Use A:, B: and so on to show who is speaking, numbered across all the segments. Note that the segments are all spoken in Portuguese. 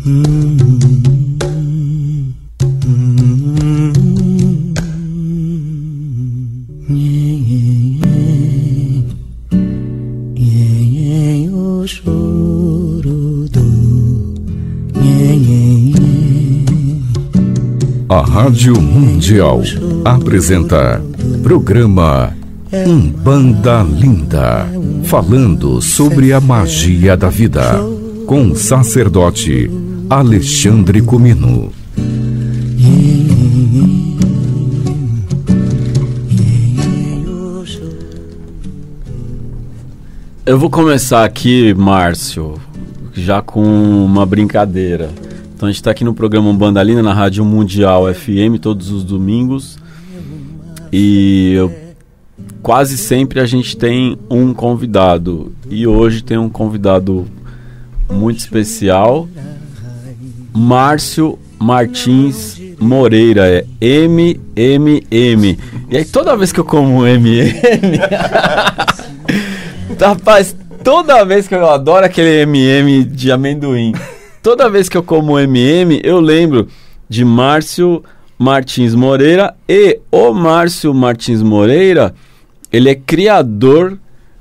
A: O choro do A Rádio Mundial apresenta programa Umbanda Linda, falando sobre a magia da vida, com o sacerdote Alexandre Comino.
B: Eu vou começar aqui, Márcio, já com uma brincadeira. Então a gente está aqui no programa Umbanda Linda, na Rádio Mundial FM, todos os domingos. E quase sempre a gente tem um convidado. E hoje tem um convidado muito especial, Márcio Martins Moreira, é MMM. E aí toda vez que eu como MM... Rapaz, toda vez que eu adoro aquele MM de amendoim, toda vez que eu como MM, eu lembro de Márcio Martins Moreira. E o Márcio Martins Moreira, ele é criador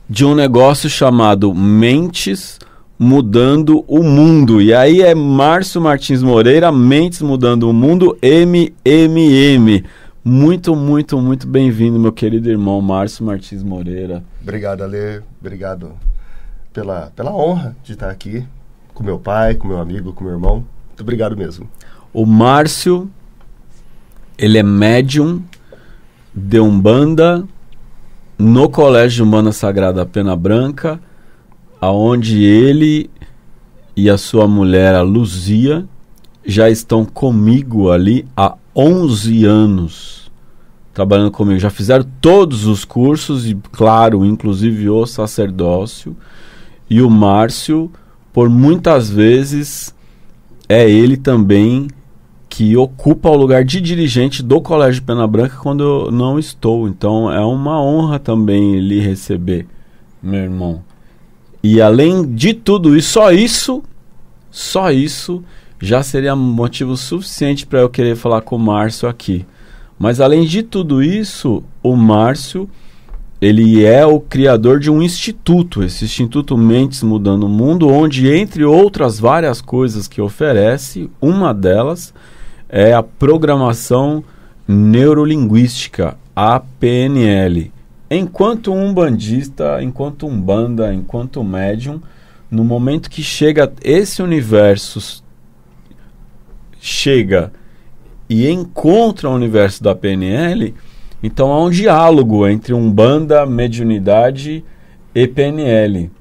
B: de um negócio chamado Mentes Mudando o Mundo. E aí é Márcio Martins Moreira, Mentes Mudando o Mundo, MMM. Muito, muito, muito bem-vindo, meu querido irmão Márcio Martins Moreira.
C: Obrigado, Ale. Obrigado pela honra de estar aqui com meu pai, com meu amigo, com meu irmão. Muito obrigado mesmo.
B: O Márcio, ele é médium de Umbanda no Colégio de Umbanda Sagrada Pena Branca, aonde ele e a sua mulher, a Luzia, já estão comigo ali há 11 anos, trabalhando comigo. Já fizeram todos os cursos e, claro, inclusive o sacerdócio. E o Márcio, por muitas vezes, é ele também que ocupa o lugar de dirigente do Colégio Pena Branca quando eu não estou. Então é uma honra também lhe receber, meu irmão. E além de tudo isso, só isso já seria motivo suficiente para eu querer falar com o Márcio aqui. Mas além de tudo isso, o Márcio, ele é o criador de um instituto, esse Instituto Mentes Mudando o Mundo, onde, entre outras várias coisas que oferece, uma delas é a programação neurolinguística, a PNL. Enquanto umbandista, enquanto umbanda, enquanto médium, no momento que chega esse universo, chega e encontra o universo da PNL, então há um diálogo entre Umbanda, mediunidade e PNL.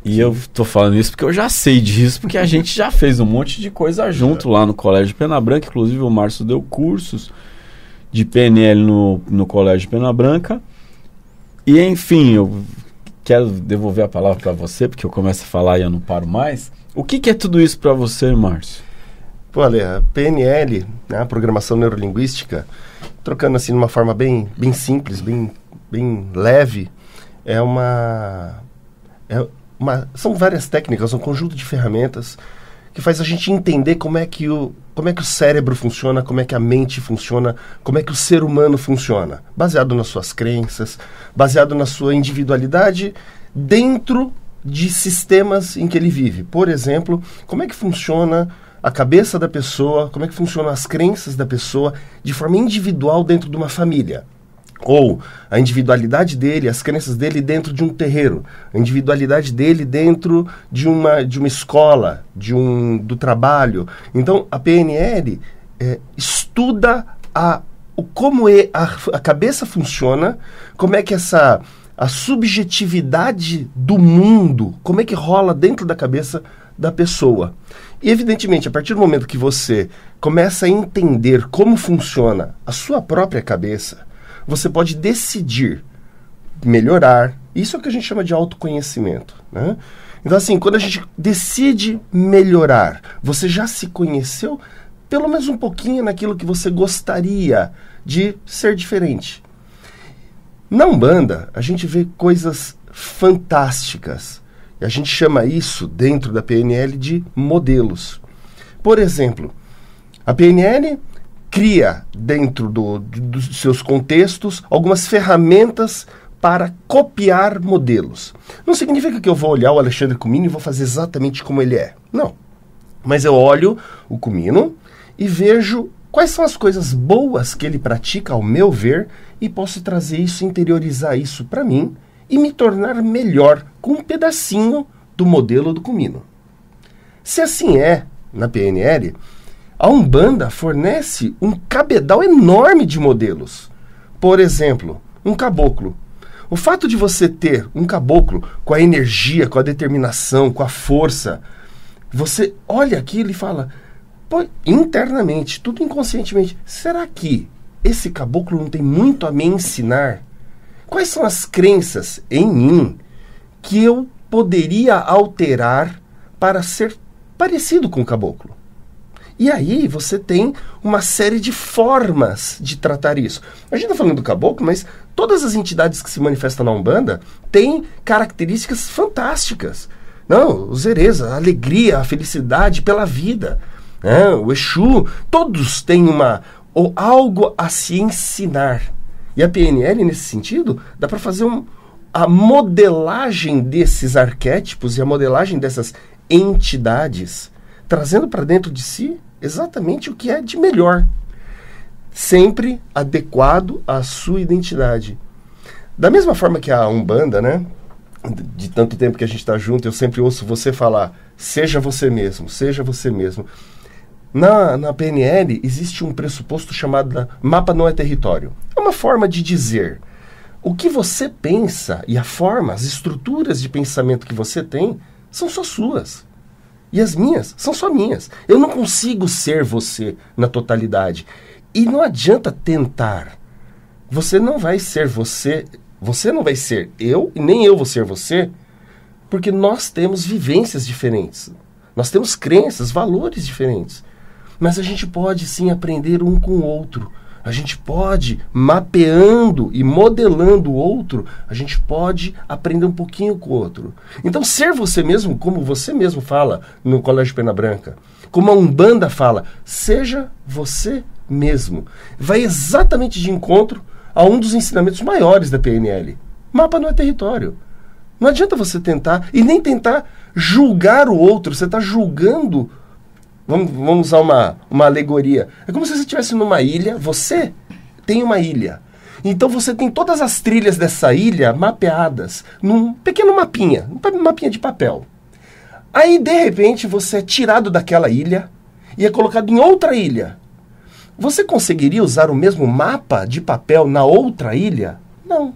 B: E eu tô falando isso porque eu já sei disso, porque a gente já fez um monte de coisa junto lá no Colégio Pena Branca. Inclusive o Márcio deu cursos de PNL no Colégio Pena Branca. E enfim, eu quero devolver a palavra para você, porque eu começo a falar e eu não paro mais. O que é tudo isso para você, Márcio?
C: Pô, Ale, a PNL, né, a Programação Neurolinguística, trocando assim de uma forma bem simples, bem leve, são várias técnicas, um conjunto de ferramentas que faz a gente entender como é que o cérebro funciona, como é que a mente funciona, como é que o ser humano funciona, baseado nas suas crenças, baseado na sua individualidade dentro de sistemas em que ele vive. Por exemplo, como é que funciona a cabeça da pessoa, como é que funcionam as crenças da pessoa de forma individual dentro de uma família. Ou a individualidade dele, as crenças dele dentro de um terreiro, a individualidade dele dentro de uma escola, do trabalho. Então, a PNL estuda como a cabeça funciona, como é que a subjetividade do mundo, como é que rola dentro da cabeça da pessoa. E, evidentemente, a partir do momento que você começa a entender como funciona a sua própria cabeça, você pode decidir melhorar. Isso é o que a gente chama de autoconhecimento, né? Então, assim, quando a gente decide melhorar, você já se conheceu pelo menos um pouquinho naquilo que você gostaria de ser diferente. Na Umbanda, a gente vê coisas fantásticas. E a gente chama isso, dentro da PNL, de modelos. Por exemplo, a PNL cria, dentro dos seus contextos, algumas ferramentas para copiar modelos. Não significa que eu vou olhar o Alexandre Comino e vou fazer exatamente como ele é. Não. Mas eu olho o Comino e vejo quais são as coisas boas que ele pratica, ao meu ver, e posso trazer isso, interiorizar isso para mim e me tornar melhor com um pedacinho do modelo do Comino. Se assim é, na PNL, a Umbanda fornece um cabedal enorme de modelos. Por exemplo, um caboclo. O fato de você ter um caboclo com a energia, com a determinação, com a força, você olha aquilo e fala, pô, internamente, tudo inconscientemente, será que esse caboclo não tem muito a me ensinar? Quais são as crenças em mim que eu poderia alterar para ser parecido com o caboclo? E aí você tem uma série de formas de tratar isso. A gente está falando do caboclo, mas todas as entidades que se manifestam na Umbanda têm características fantásticas. Não, os herês, a alegria, a felicidade pela vida. O Exu, todos têm ou algo a se ensinar. E a PNL, nesse sentido, dá para fazer a modelagem desses arquétipos e a modelagem dessas entidades, trazendo para dentro de si exatamente o que é de melhor, sempre adequado à sua identidade. Da mesma forma que a Umbanda, né? De tanto tempo que a gente está junto, eu sempre ouço você falar, seja você mesmo, seja você mesmo. Na PNL existe um pressuposto chamado mapa não é território. É uma forma de dizer o que você pensa e a forma, as estruturas de pensamento que você tem são só suas. E as minhas são só minhas. Eu não consigo ser você na totalidade. E não adianta tentar. Você não vai ser você. Você não vai ser eu e nem eu vou ser você. Porque nós temos vivências diferentes. Nós temos crenças, valores diferentes. Mas a gente pode sim aprender um com o outro. A gente pode, mapeando e modelando o outro, a gente pode aprender um pouquinho com o outro. Então, ser você mesmo, como você mesmo fala no Colégio Pena Branca, como a Umbanda fala, seja você mesmo. Vai exatamente de encontro a um dos ensinamentos maiores da PNL. Mapa não é território. Não adianta você tentar, e nem tentar julgar o outro. Você está julgando. Vamos usar uma alegoria. É como se você estivesse numa ilha, você tem uma ilha. Então você tem todas as trilhas dessa ilha mapeadas num pequeno mapinha, um mapinha de papel. Aí, de repente, você é tirado daquela ilha e é colocado em outra ilha. Você conseguiria usar o mesmo mapa de papel na outra ilha? Não.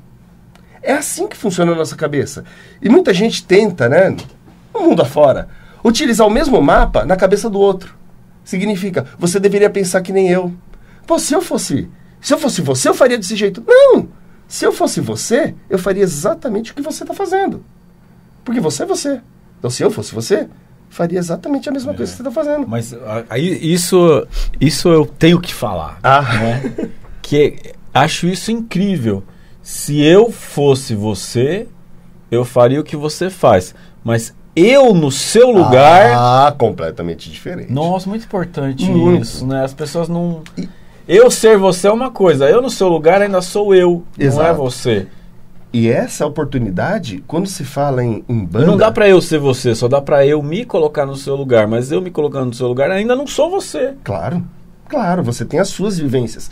C: É assim que funciona a nossa cabeça. E muita gente tenta, né, no mundo afora, utilizar o mesmo mapa na cabeça do outro. Significa, você deveria pensar que nem eu. Pô, se eu fosse você, eu faria desse jeito. Não! Se eu fosse você, eu faria exatamente o que você está fazendo. Porque você é você. Então, se eu fosse você, faria exatamente a mesma coisa que você está fazendo.
B: Mas aí isso eu tenho que falar. Né? Que acho isso incrível. Se eu fosse você, eu faria o que você faz. Mas eu no seu lugar...
C: completamente diferente.
B: Nossa, muito importante isso, né? As pessoas não... Eu ser você é uma coisa, eu no seu lugar ainda sou eu,
C: Exato.
B: Não é você.
C: E essa oportunidade, quando se fala em Umbanda...
B: Não dá pra eu ser você, só dá pra eu me colocar no seu lugar. Mas eu me colocando no seu lugar ainda não sou você.
C: Claro, você tem as suas vivências.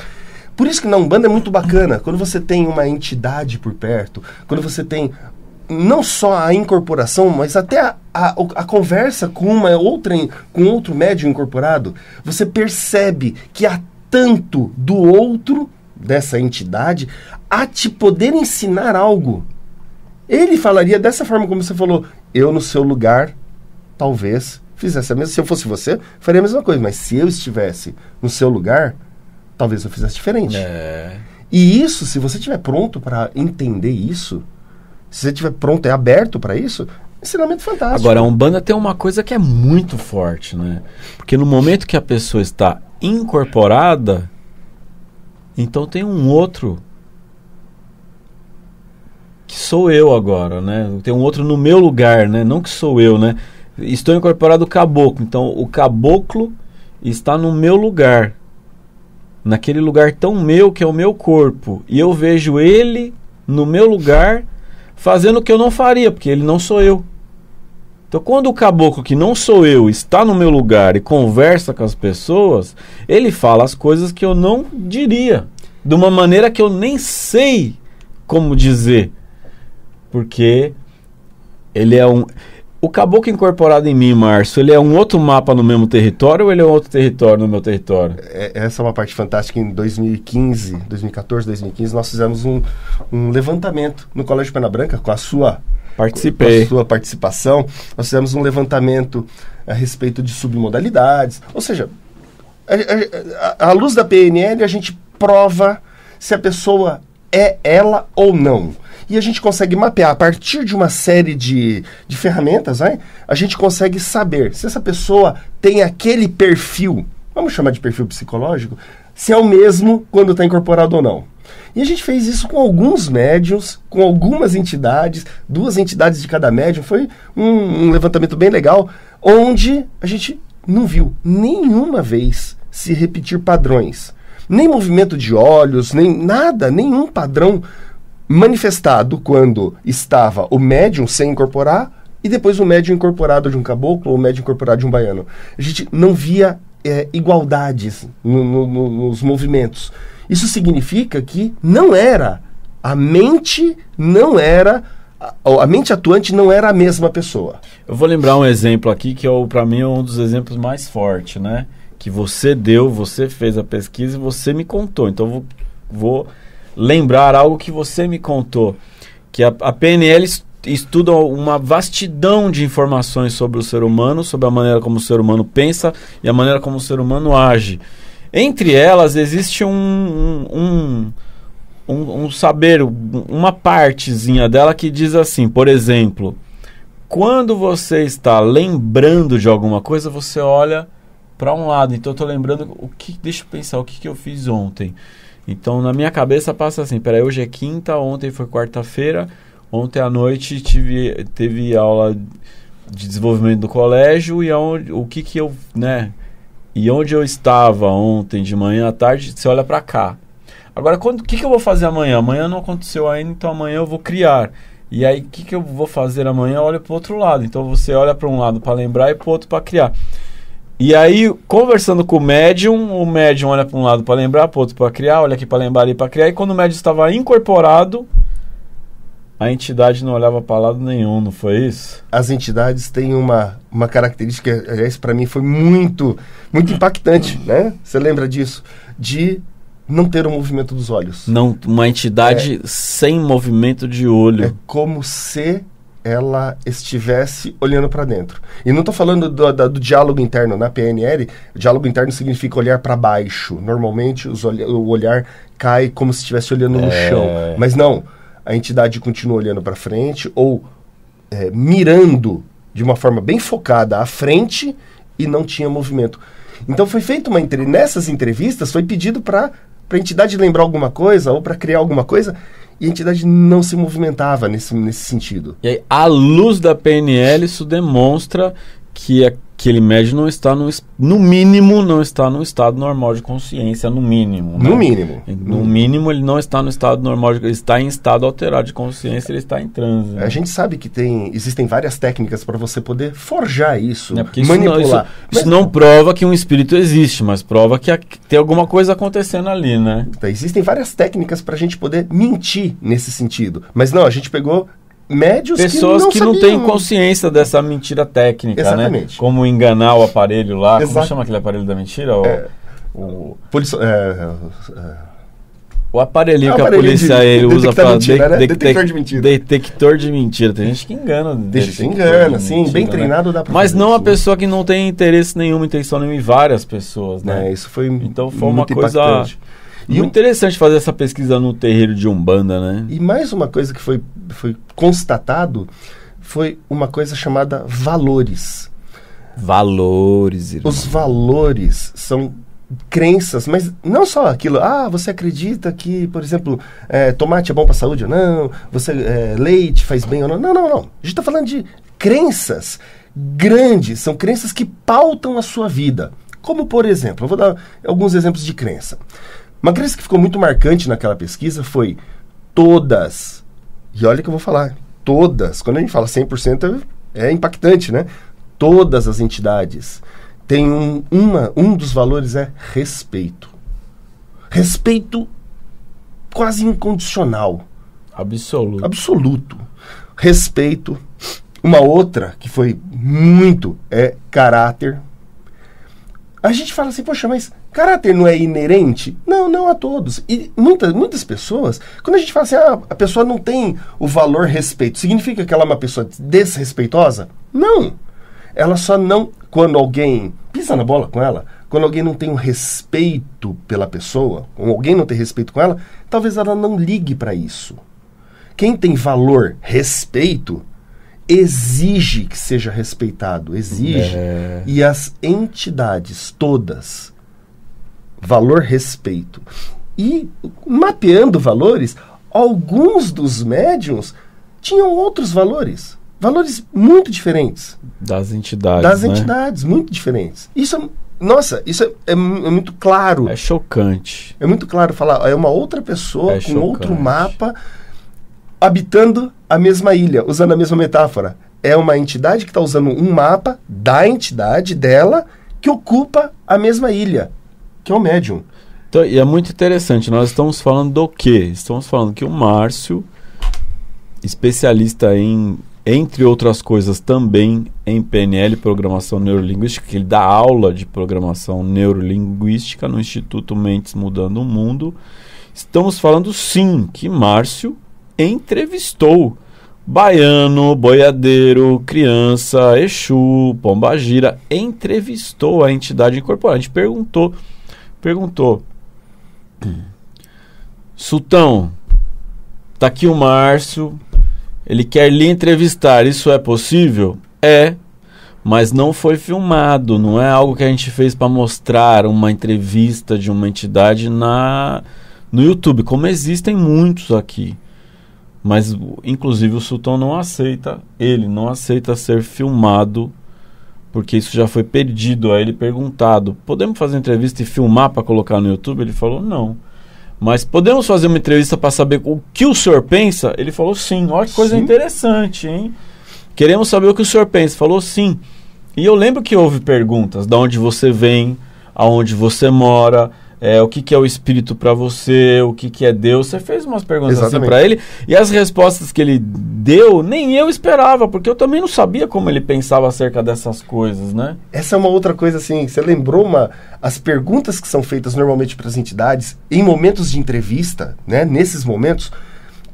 C: Por isso que na Umbanda é muito bacana, quando você tem uma entidade por perto, quando você tem não só a incorporação, mas até a conversa com outro médium incorporado, você percebe que há tanto do outro, dessa entidade, a te poder ensinar algo. Ele falaria dessa forma como você falou, eu no seu lugar, talvez, fizesse a mesma. Se eu fosse você, faria a mesma coisa, mas se eu estivesse no seu lugar, talvez eu fizesse diferente. E isso, se você estiver pronto para entender isso, se você estiver pronto e aberto para isso, ensinamento fantástico.
B: Agora, a Umbanda tem uma coisa que é muito forte, né? Porque no momento que a pessoa está incorporada, então tem um outro que sou eu agora, né? Tem um outro no meu lugar, né? Não que sou eu, né? Estou incorporado o caboclo. Então, o caboclo está no meu lugar, naquele lugar tão meu que é o meu corpo, e eu vejo ele no meu lugar fazendo o que eu não faria, porque ele não sou eu. Então, quando o caboclo, que não sou eu, está no meu lugar e conversa com as pessoas, ele fala as coisas que eu não diria, de uma maneira que eu nem sei como dizer, porque ele é um... O caboclo incorporado em mim, Márcio, ele é um outro mapa no mesmo território ou ele é um outro território no meu território?
C: Essa é uma parte fantástica. Em 2014, 2015, nós fizemos um levantamento no Colégio Pena Branca, com a sua participação. Nós fizemos um levantamento a respeito de submodalidades. Ou seja, à luz da PNL, a gente prova se a pessoa é ela ou não. E a gente consegue mapear, a partir de uma série de ferramentas, a gente consegue saber se essa pessoa tem aquele perfil, vamos chamar de perfil psicológico, se é o mesmo quando está incorporado ou não. E a gente fez isso com alguns médiuns, com algumas entidades, 2 entidades de cada médium. Foi um levantamento bem legal, onde a gente não viu nenhuma vez se repetir padrões. Nem movimento de olhos, nem nada, nenhum padrão manifestado quando estava o médium sem incorporar e depois o médium incorporado de um caboclo ou o médium incorporado de um baiano. A gente não via igualdades nos movimentos. Isso significa que não era a mente, a mente atuante não era a mesma pessoa.
B: Eu vou lembrar um exemplo aqui que para mim é um dos exemplos mais fortes, né? Que você fez a pesquisa e você me contou. Então vou lembrar algo que você me contou, que a PNL estuda uma vastidão de informações sobre o ser humano, sobre a maneira como o ser humano pensa e a maneira como o ser humano age. Entre elas existe um saber, uma partezinha dela que diz assim, por exemplo, quando você está lembrando de alguma coisa, você olha para um lado. Então eu estou lembrando, deixa eu pensar, o que eu fiz ontem. Então, na minha cabeça passa assim, peraí, hoje é quinta, ontem foi quarta-feira, ontem à noite teve aula de desenvolvimento do colégio e onde eu estava ontem de manhã à tarde, você olha para cá. Agora, o que eu vou fazer amanhã? Amanhã não aconteceu ainda, então amanhã eu vou criar. E aí, o que eu vou fazer amanhã? Eu olho para o outro lado. Então, você olha para um lado para lembrar e para o outro para criar. E aí, conversando com o médium olha para um lado para lembrar, para o outro para criar, olha aqui para lembrar e para criar. E quando o médium estava incorporado, a entidade não olhava para lado nenhum, não foi isso?
C: As entidades têm uma característica, aliás, para mim foi muito, muito impactante, né? Você lembra disso? De não ter o movimento dos olhos.
B: Não, uma entidade sem movimento de olho.
C: É como se ela estivesse olhando para dentro. E não estou falando do diálogo interno. Na PNL, o diálogo interno significa olhar para baixo. Normalmente o olhar cai como se estivesse olhando no chão. Mas não, a entidade continua olhando para frente ou mirando de uma forma bem focada à frente e não tinha movimento. Então foi feita nessas entrevistas foi pedido para a entidade lembrar alguma coisa ou para criar alguma coisa. E a entidade não se movimentava nesse sentido.
B: E aí, à luz da PNL, isso demonstra que aquele médium não está, no mínimo, não está no estado normal de consciência, no mínimo. Né?
C: No mínimo.
B: No mínimo, ele não está no estado normal, ele está em estado alterado de consciência, ele está em transe. Né?
C: A gente sabe que existem várias técnicas para você poder forjar isso,
B: manipular. Isso não prova que um espírito existe, mas prova que tem alguma coisa acontecendo ali, né?
C: Existem várias técnicas para a gente poder mentir nesse sentido. Mas não, a gente pegou médios
B: pessoas que não têm consciência dessa mentira técnica.
C: Exatamente.
B: Né? Como enganar o aparelho lá. Como chama aquele aparelho da mentira? O aparelhinho que a polícia usa para
C: detector de mentira.
B: Detector de mentira. Tem gente que engana.
C: Sim, bem treinado dá pra
B: mas não a pessoa que não tem interesse nenhuma, intenção nenhuma, e várias pessoas, né?
C: Isso foi
B: então foi uma coisa muito interessante fazer essa pesquisa no terreiro de Umbanda, né?
C: E mais uma coisa que foi constatado foi uma coisa chamada valores.
B: Valores, irmão.
C: Os valores são crenças, mas não só aquilo, você acredita que, por exemplo, tomate é bom para a saúde ou não, leite faz bem ou não. Não. A gente está falando de crenças grandes, são crenças que pautam a sua vida. Como, por exemplo, eu vou dar alguns exemplos de crença. Uma crença que ficou muito marcante naquela pesquisa foi todas, e olha que eu vou falar, todas, quando a gente fala 100% é impactante, né? Todas as entidades têm um dos valores é respeito. Respeito quase incondicional. Absoluto. Respeito. Uma outra que foi muito é caráter. A gente fala assim, poxa, mas caráter não é inerente? Não a todos. E muitas pessoas, quando a gente fala assim, a pessoa não tem o valor respeito, significa que ela é uma pessoa desrespeitosa? Não. Ela só não, quando alguém pisa na bola com ela, quando alguém não tem um respeito pela pessoa, ou alguém não tem respeito com ela, talvez ela não ligue para isso. Quem tem valor, respeito, exige que seja respeitado, exige. E as entidades todas, valor, respeito. E mapeando valores, alguns dos médiuns tinham outros valores muito diferentes.
B: Das entidades,
C: Das entidades, muito diferentes. Isso é muito claro.
B: É chocante.
C: É muito claro falar, é uma outra pessoa com
B: chocante.
C: Outro mapa habitando a mesma ilha, usando a mesma metáfora. É uma entidade que está usando um mapa da entidade dela que ocupa a mesma ilha, que é o médium.
B: Então, e é muito interessante, nós estamos falando do quê? Estamos falando que o Márcio, especialista entre outras coisas, também em PNL, Programação Neurolinguística, que ele dá aula de Programação Neurolinguística no Instituto Mentes Mudando o Mundo. Estamos falando, sim, que Márcio entrevistou baiano, boiadeiro, criança, Exu, pombagira, entrevistou a entidade incorporada. A gente perguntou, Sultão, tá aqui o Márcio, ele quer lhe entrevistar, isso é possível? É, mas não foi filmado, não é algo que a gente fez para mostrar uma entrevista de uma entidade no YouTube, como existem muitos aqui. Mas, inclusive, o Sultão não aceita ser filmado, porque isso já foi pedido a ele, perguntado, podemos fazer entrevista e filmar para colocar no YouTube? Ele falou, não. Mas podemos fazer uma entrevista para saber o que o senhor pensa? Ele falou, sim. Olha que coisa interessante, hein? Queremos saber o que o senhor pensa. Falou, sim. E eu lembro que houve perguntas, de onde você vem, aonde você mora, o que é o espírito para você, o que é Deus. Você fez umas perguntas assim para ele, e as respostas que ele deu, nem eu esperava, porque eu também não sabia como ele pensava acerca dessas coisas, né?
C: Essa é uma outra coisa, assim, você lembrou as perguntas que são feitas normalmente para as entidades, em momentos de entrevista, né? Nesses momentos,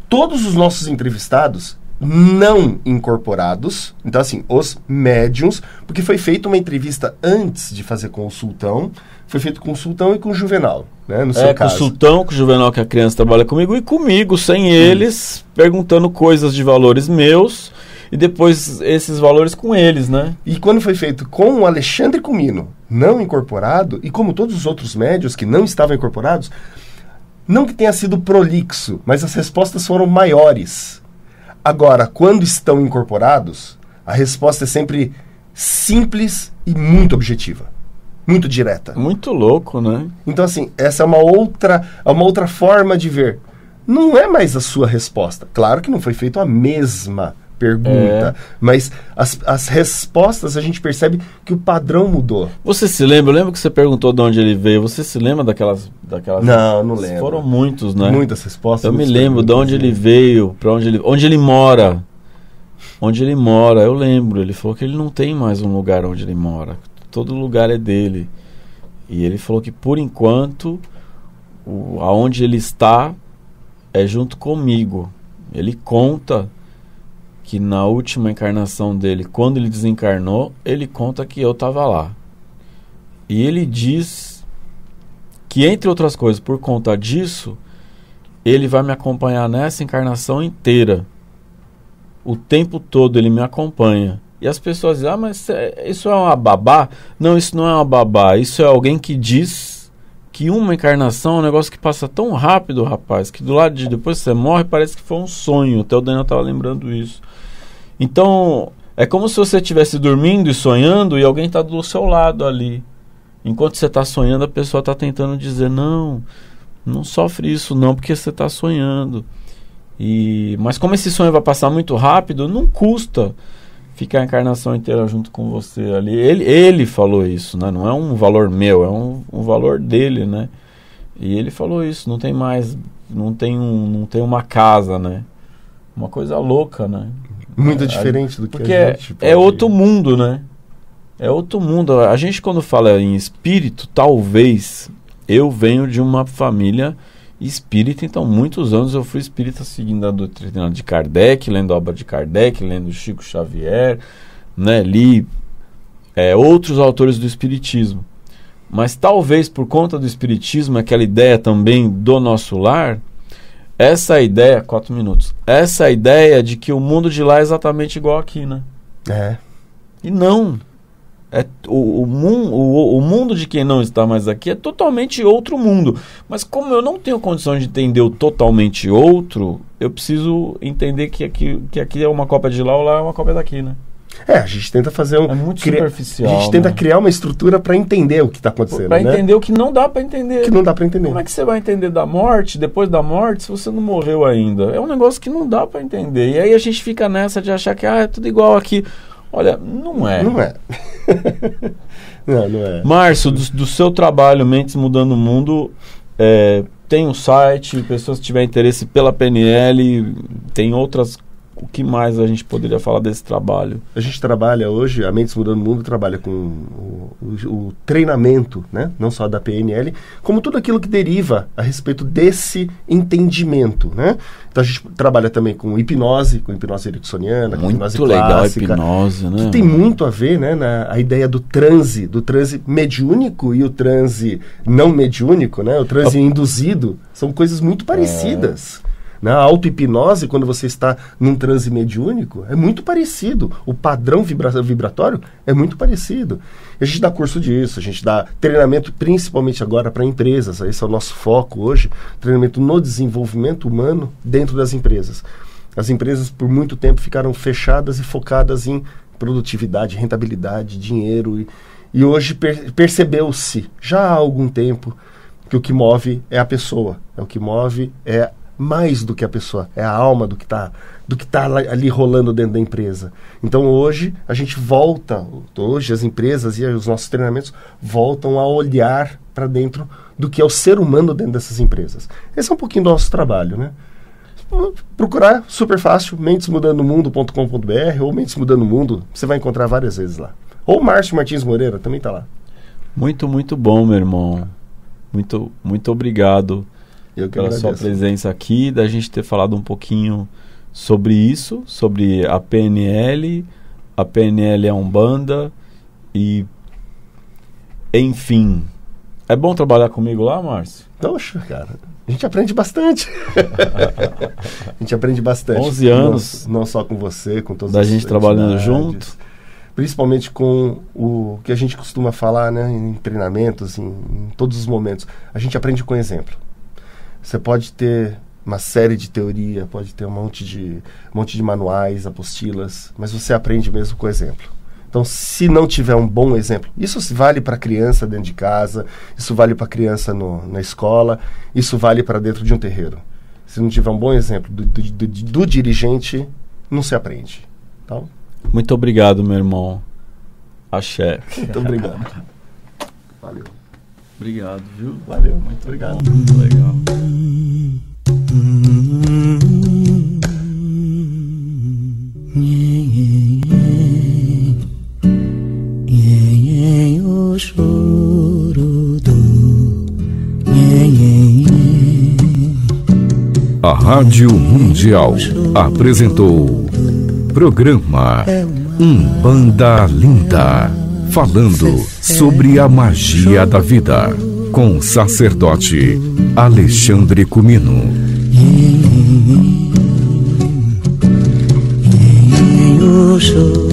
C: todos os nossos entrevistados não incorporados, então assim, os médiums, porque foi feita uma entrevista antes de fazer com o Sultão, foi feito com o Sultão e com o Juvenal, né, no seu caso.
B: Com o Sultão, com o Juvenal, que a criança trabalha comigo, e comigo, sem eles, perguntando coisas de valores meus, e depois esses valores com eles, né?
C: E quando foi feito com o Alexandre Comino, não incorporado, e como todos os outros médiuns que não estavam incorporados, não que tenha sido prolixo, mas as respostas foram maiores. Agora, quando estão incorporados, a resposta é sempre simples e muito objetiva. Muito direta.
B: Muito louco, né?
C: Então, assim, essa é uma outra forma de ver. Não é mais a sua resposta. Claro que não foi feita a mesma pergunta, mas as respostas a gente percebe que o padrão mudou.
B: Você se lembra? Eu lembro que você perguntou de onde ele veio. Você se lembra daquelas...
C: Não lembro.
B: Foram muitos, né?
C: Muitas respostas.
B: Eu me lembro de onde ele veio, onde ele mora. Onde ele mora, eu lembro. Ele falou que ele não tem mais um lugar onde ele mora. Todo lugar é dele. E ele falou que, por enquanto, aonde ele está é junto comigo. Ele conta que na última encarnação dele, quando ele desencarnou, ele conta que eu estava lá. E ele diz que, entre outras coisas, por conta disso, ele vai me acompanhar nessa encarnação inteira. O tempo todo ele me acompanha. E as pessoas dizem, mas isso é uma babá? Não, isso não é uma babá. Isso é alguém que diz que uma encarnação é um negócio que passa tão rápido, rapaz, que do lado de depois que você morre parece que foi um sonho. Até o Daniel estava lembrando isso. Então, é como se você estivesse dormindo e sonhando e alguém está do seu lado ali. Enquanto você está sonhando, a pessoa está tentando dizer, não sofre isso não, porque você está sonhando. Mas como esse sonho vai passar muito rápido, não custa ficar a encarnação inteira junto com você ali. Ele falou isso, né? Não é um valor meu, é um valor dele, né? E ele falou isso, não tem mais, não tem uma casa, né? Uma coisa louca, né?
C: Muito diferente do que
B: porque
C: a gente
B: é outro mundo, né? É outro mundo. A gente, quando fala em espírito, talvez eu venho de uma família espírita, então muitos anos eu fui espírita seguindo a doutrina de Kardec, lendo a obra de Kardec, lendo Chico Xavier, né? Li outros autores do espiritismo. Mas talvez por conta do espiritismo, aquela ideia também do nosso lar, essa ideia, 4 minutos, essa ideia de que o mundo de lá é exatamente igual aqui, né? E não. O mundo de quem não está mais aqui é totalmente outro mundo. Mas como eu não tenho condição de entender o totalmente outro, eu preciso entender que aqui é uma cópia de lá ou lá é uma cópia daqui, né?
C: A gente tenta fazer
B: é muito superficial.
C: A gente tenta criar uma estrutura para entender o que está acontecendo.
B: Para entender o que não dá para entender.
C: Que não dá para entender.
B: Como é que você vai entender da morte, depois da morte, se você não morreu ainda? É um negócio que não dá para entender. E aí a gente fica nessa de achar que é tudo igual aqui. Olha, não é.
C: Não é. não é.
B: Márcio, do seu trabalho Mentes Mudando o Mundo, tem um site, pessoas que tiverem interesse pela PNL, tem outras. O que mais a gente poderia falar desse trabalho?
C: A gente trabalha hoje, a Mentes Mudando o Mundo trabalha com o treinamento, né? Não só da PNL, como tudo aquilo que deriva a respeito desse entendimento, né? Então a gente trabalha também com hipnose ericksoniana, com hipnose clássica.
B: Legal a hipnose, né?
C: Que tem muito a ver, né? A ideia do transe mediúnico e o transe não mediúnico, né? O transe induzido, são coisas muito parecidas. Na auto-hipnose, quando você está num transe mediúnico, é muito parecido. O padrão vibratório é muito parecido. A gente dá curso disso, a gente dá treinamento principalmente agora para empresas. Esse é o nosso foco hoje, treinamento no desenvolvimento humano dentro das empresas. As empresas por muito tempo ficaram fechadas e focadas em produtividade, rentabilidade, dinheiro. E hoje percebeu-se, já há algum tempo, que o que move é a pessoa. O que move é mais do que a pessoa, é a alma do que tá ali rolando dentro da empresa. Então hoje a gente volta, hoje as empresas e os nossos treinamentos voltam a olhar para dentro do que é o ser humano dentro dessas empresas. Esse é um pouquinho do nosso trabalho, né? Procurar, super fácil, mentesmudandomundo.com.br ou Mentes Mudando o Mundo, você vai encontrar várias vezes lá. Ou Márcio Martins Moreira, também está lá.
B: Muito, muito bom, meu irmão. Muito, muito obrigado pela sua presença aqui, da gente ter falado um pouquinho sobre isso, sobre a PNL é Umbanda e, enfim. É bom trabalhar comigo lá, Márcio?
C: Poxa, cara, a gente aprende bastante. A gente aprende bastante.
B: 11 anos.
C: Não só com você, com todos
B: da gente trabalhando junto.
C: Principalmente com o que a gente costuma falar, né, em treinamentos, em todos os momentos. A gente aprende com exemplo. Você pode ter uma série de teoria, pode ter um monte de manuais, apostilas, mas você aprende mesmo com exemplo. Então, se não tiver um bom exemplo, isso vale para criança dentro de casa, isso vale para criança na escola, isso vale para dentro de um terreiro. Se não tiver um bom exemplo do dirigente, não se aprende. Então,
B: muito obrigado, meu irmão. Axé.
C: Muito obrigado. Valeu.
B: Obrigado, viu?
C: Valeu, muito obrigado.
B: Muito legal.
D: O choro do
A: A Rádio Mundial apresentou programa Umbanda Linda, falando sobre a magia da vida, com o sacerdote Alexandre Cumino.
D: O choro